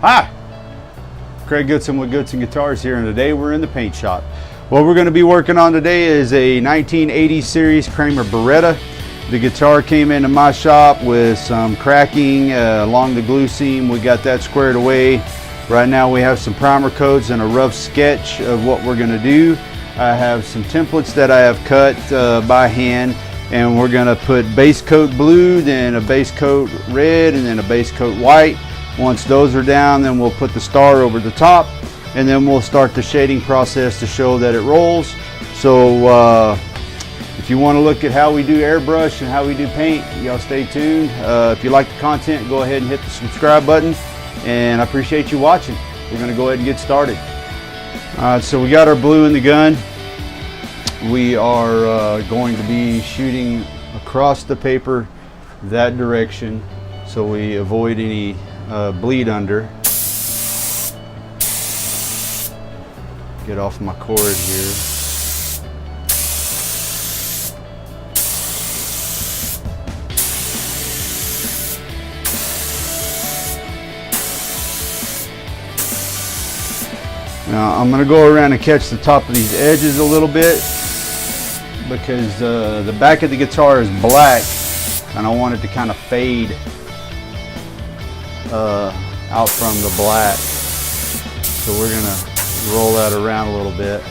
Hi, Craig Goodson with Goodson Guitars here, and today we're in the paint shop. What we're going to be working on today is a 1980 series Kramer Beretta. The guitar came into my shop with some cracking along the glue seam. We got that squared away. Right now we have some primer coats and a rough sketch of what we're going to do. I have some templates that I have cut by hand, and we're going to put base coat blue, then a base coat red, and then a base coat white. Once those are down, then we'll put the star over the top, and then we'll start the shading process to show that it rolls. So if you want to look at how we do airbrush and how we do paint, y'all stay tuned. If you like the content, go ahead and hit the subscribe button, and I appreciate you watching. We're going to go ahead and get started. So we got our blue in the gun. We are going to be shooting across the paper that direction so we avoid any bleed under. Get off my cord here. Now I'm going to go around and catch the top of these edges a little bit because the back of the guitar is black and I want it to kind of fade out from the black. So we're going to roll that around a little bit,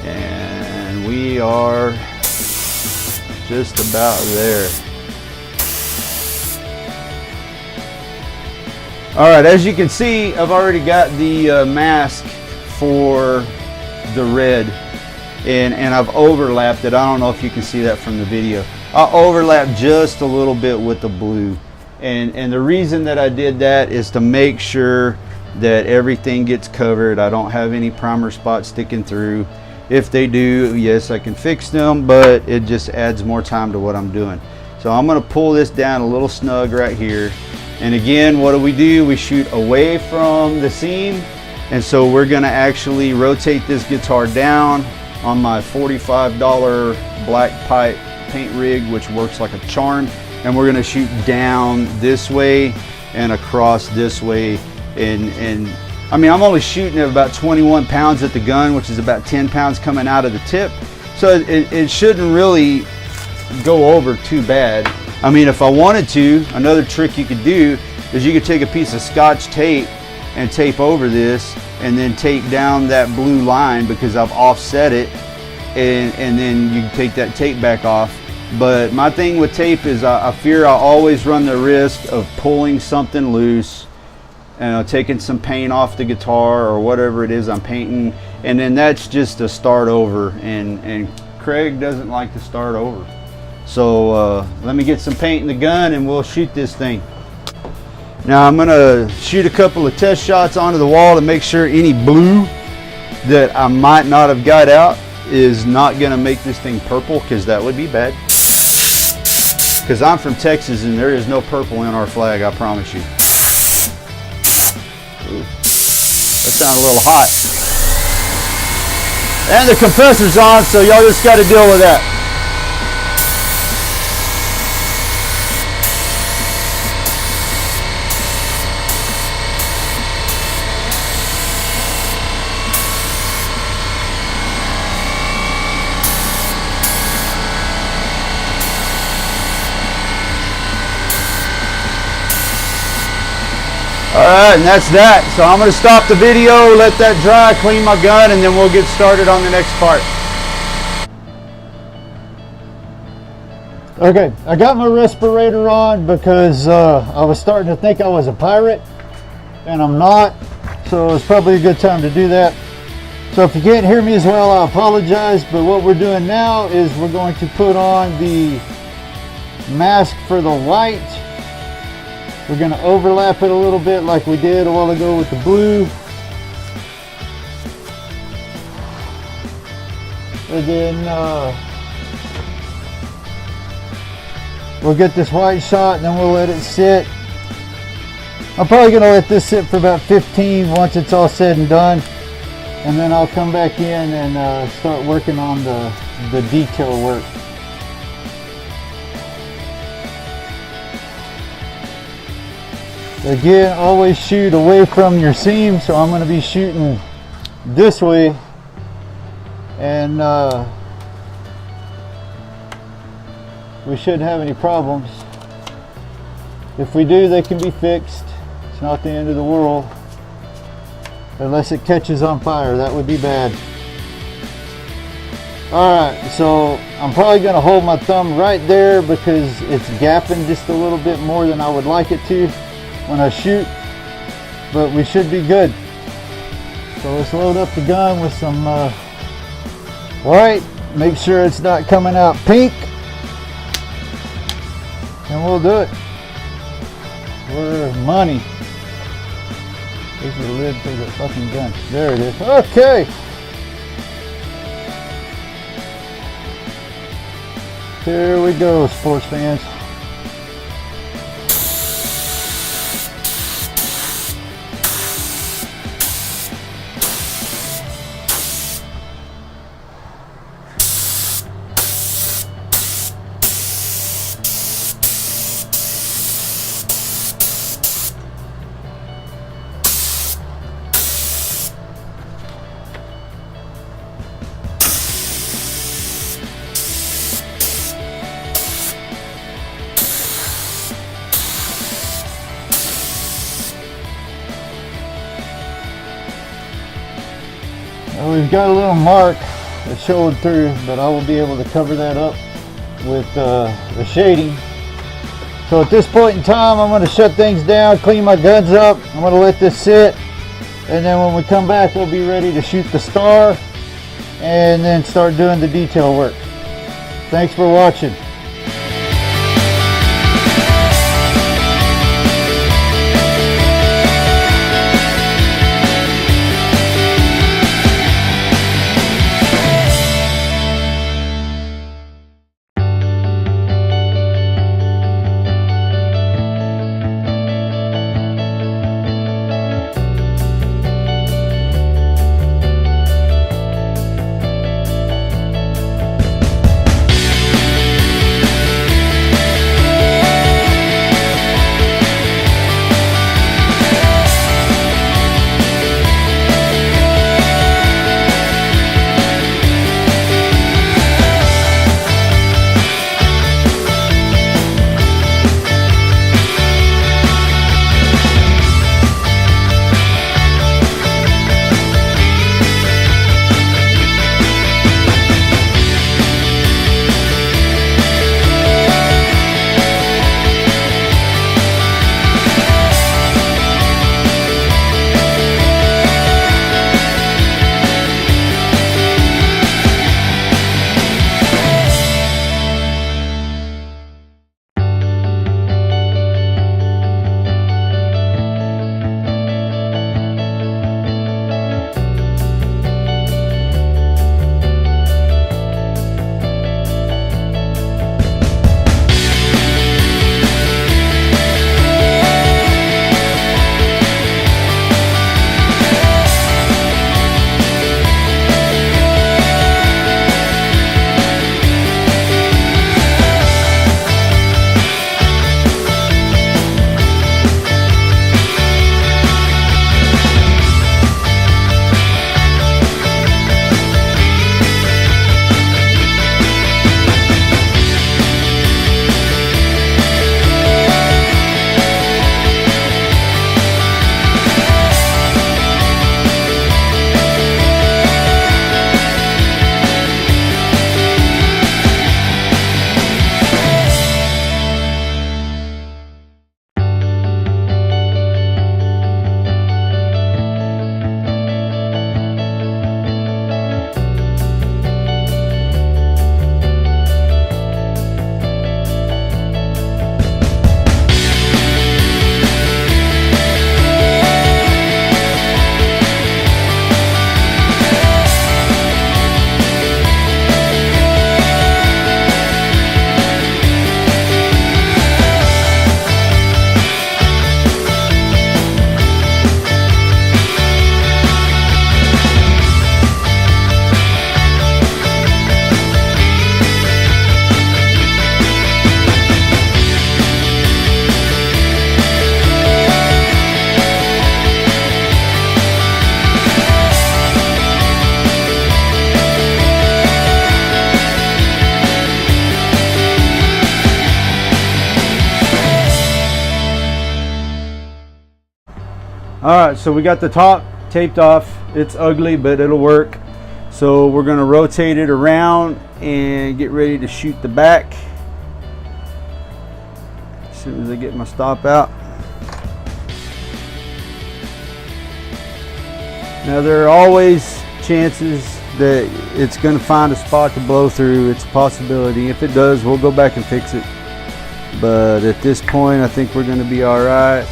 and we are just about there. Alright, as you can see, I've already got the mask for the red, and I've overlapped it. I don't know if you can see that from the video. I overlapped just a little bit with the blue, and the reason that I did that is to make sure that everything gets covered. I don't have any primer spots sticking through. If they do, yes, I can fix them, but it just adds more time to what I'm doing. So I'm going to pull this down a little snug right here. And again, what do? We shoot away from the seam, and so we're going to actually rotate this guitar down on my $45 black pipe paint rig, which works like a charm, and we're going to shoot down this way and across this way. And I mean, I'm only shooting at about 21 pounds at the gun, which is about 10 pounds coming out of the tip, so it shouldn't really go over too bad. I mean, if I wanted to, another trick you could do is you could take a piece of Scotch tape and tape over this, and then tape down that blue line because I've offset it, and then you can take that tape back off. But my thing with tape is I fear I always run the risk of pulling something loose, taking some paint off the guitar or whatever it is I'm painting, and then that's just a start over, and Craig doesn't like to start over. So let me get some paint in the gun and we'll shoot this thing. Now I'm gonna shoot a couple of test shots onto the wall to make sure any blue that I might not have got out is not gonna make this thing purple, because that would be bad. Because I'm from Texas and there is no purple in our flag, I promise you. Ooh, that sounded a little hot. And the compressor's on, so y'all just gotta deal with that. Alright, and that's that. So I'm going to stop the video, let that dry, clean my gun, and then we'll get started on the next part. Okay, I got my respirator on because I was starting to think I was a pirate, and I'm not. So it's probably a good time to do that. So if you can't hear me as well, I apologize. But what we're doing now is we're going to put on the mask for the white. We're going to overlap it a little bit like we did a while ago with the blue. And then we'll get this white shot, and then we'll let it sit. I'm probably going to let this sit for about 15 once it's all said and done. And then I'll come back in and start working on the detail work. Again, always shoot away from your seam, so I'm going to be shooting this way, and we shouldn't have any problems. If we do, they can be fixed. It's not the end of the world, unless it catches on fire. That would be bad. Alright, so I'm probably going to hold my thumb right there because it's gapping just a little bit more than I would like it to when I shoot, but we should be good. So let's load up the gun with some white, make sure it's not coming out pink, and we'll do it. We're money. This is the lid for the fucking gun. There it is. Okay. Here we go, sports fans. Well, we've got a little mark that showed through, but I will be able to cover that up with the shading. So at this point in time, I'm going to shut things down, clean my guns up. I'm going to let this sit, and then when we come back, we'll be ready to shoot the star and then start doing the detail work. Thanks for watching. All right, so we got the top taped off. It's ugly, but it'll work. So we're gonna rotate it around and get ready to shoot the back. As soon as I get my stop out. Now there are always chances that it's gonna find a spot to blow through. It's a possibility. If it does, we'll go back and fix it. But at this point, I think we're gonna be all right.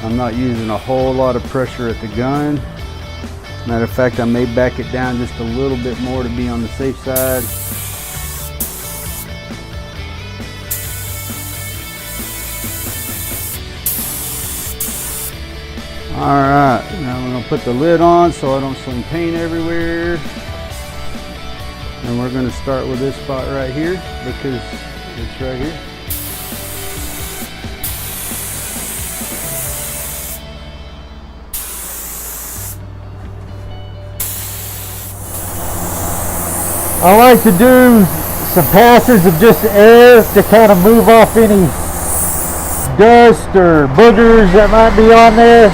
I'm not using a whole lot of pressure at the gun. Matter of fact, I may back it down just a little bit more to be on the safe side. All right, now we're gonna put the lid on so I don't sling paint everywhere. And we're gonna start with this spot right here because it's right here. I like to do some passes of just air to kind of move off any dust or boogers that might be on there.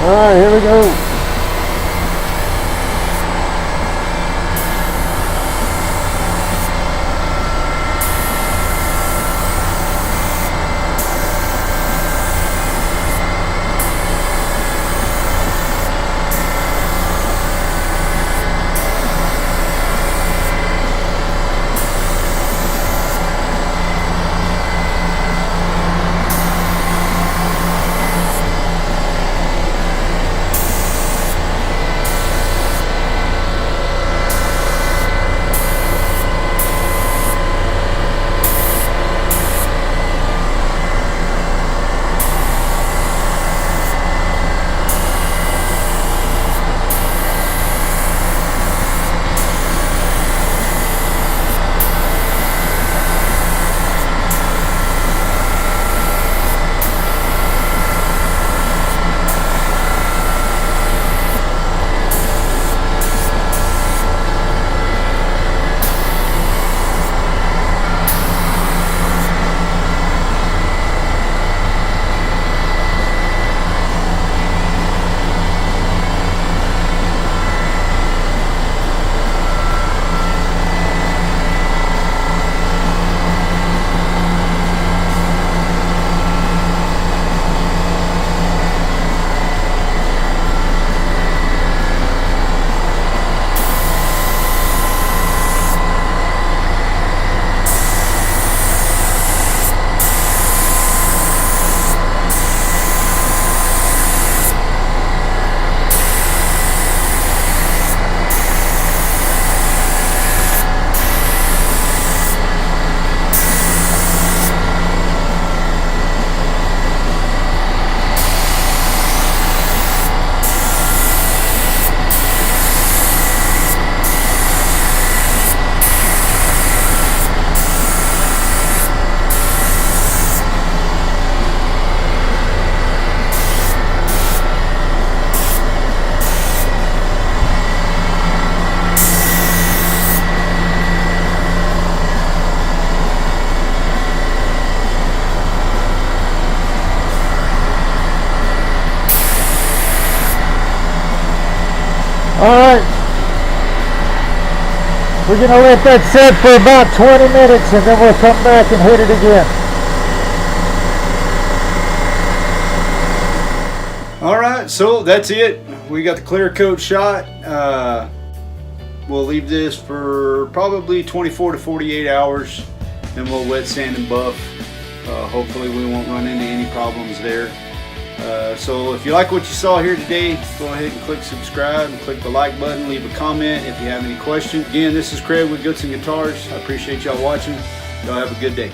All right, here we go. Alright, we're going to let that set for about 20 minutes and then we'll come back and hit it again. Alright, so that's it. We got the clear coat shot. We'll leave this for probably 24 to 48 hours. Then we'll wet sand and buff. Hopefully we won't run into any problems there. So if you like what you saw here today, go ahead and click subscribe and click the like button. Leave a comment if you have any questions. Again, this is Craig with Goods and Guitars. I appreciate y'all watching. Y'all have a good day.